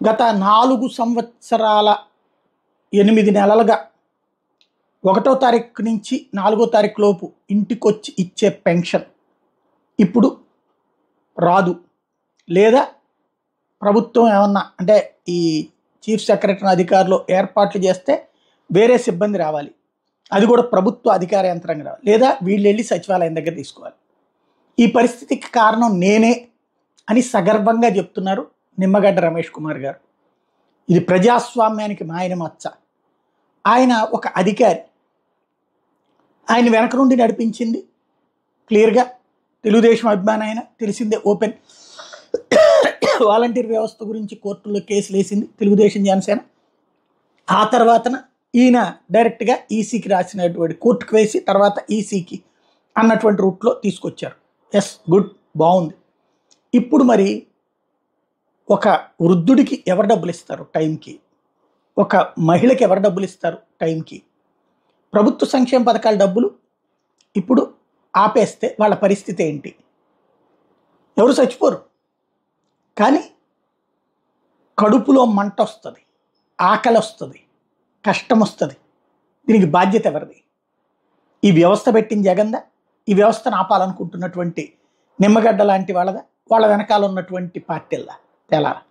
గత 4 సంవత్సరాల 8 నెలలుగా 1వ తారీఖు నుంచి 4వ తారీఖు లోపు ఇంటికొచ్చి ఇచ్చే పెన్షన్ ఇప్పుడు రాదు. లేదా ప్రభుత్వం ఏమన్నా అంటే ఈ చీఫ్ సెక్రటరీ అధికారులు ఏర్పాట్లు చేస్తే వేరే సిబ్బంది రావాలి, అది కూడా ప్రభుత్వ అధికార యంత్రాంగం రావాలి, లేదా వీళ్ళు వెళ్ళి సచివాలయం దగ్గర తీసుకోవాలి. ఈ పరిస్థితికి కారణం నేనే అని సగర్వంగా చెప్తున్నారు నిమ్మగడ్డ రమేష్ కుమార్ గారు. ఇది ప్రజాస్వామ్యానికి మాయన మచ్చ. ఆయన ఒక అధికారి, ఆయన వెనక నుండి నడిపించింది క్లియర్గా తెలుగుదేశం అభిమాని. ఆయన తెలిసిందే, ఓపెన్ వాలంటీర్ వ్యవస్థ గురించి కోర్టుల్లో కేసులు వేసింది తెలుగుదేశం జనసేన. ఆ తర్వాతన ఈయన డైరెక్ట్గా ఈసీకి రాసినటువంటి కోర్టుకు వేసి తర్వాత ఈసీకి అన్నటువంటి రూట్లో తీసుకొచ్చారు. ఎస్, గుడ్, బాగుంది. ఇప్పుడు మరి ఒక వృద్ధుడికి ఎవరు డబ్బులు ఇస్తారు టైంకి, ఒక మహిళకి ఎవరు డబ్బులు ఇస్తారు టైంకి? ప్రభుత్వ సంక్షేమ పథకాల డబ్బులు ఇప్పుడు ఆపేస్తే వాళ్ళ పరిస్థితి ఏంటి? ఎవరు చచ్చిపోరు, కానీ కడుపులో మంట వస్తుంది, ఆకలి వస్తుంది, కష్టం వస్తుంది. దీనికి బాధ్యత ఎవరిది? ఈ వ్యవస్థ పెట్టిన జగందా? ఈ వ్యవస్థను ఆపాలనుకుంటున్నటువంటి నిమ్మగడ్డ లాంటి వాళ్ళదా? వాళ్ళ వెనకాల ఉన్నటువంటి పార్టీల్లా? తేలారా?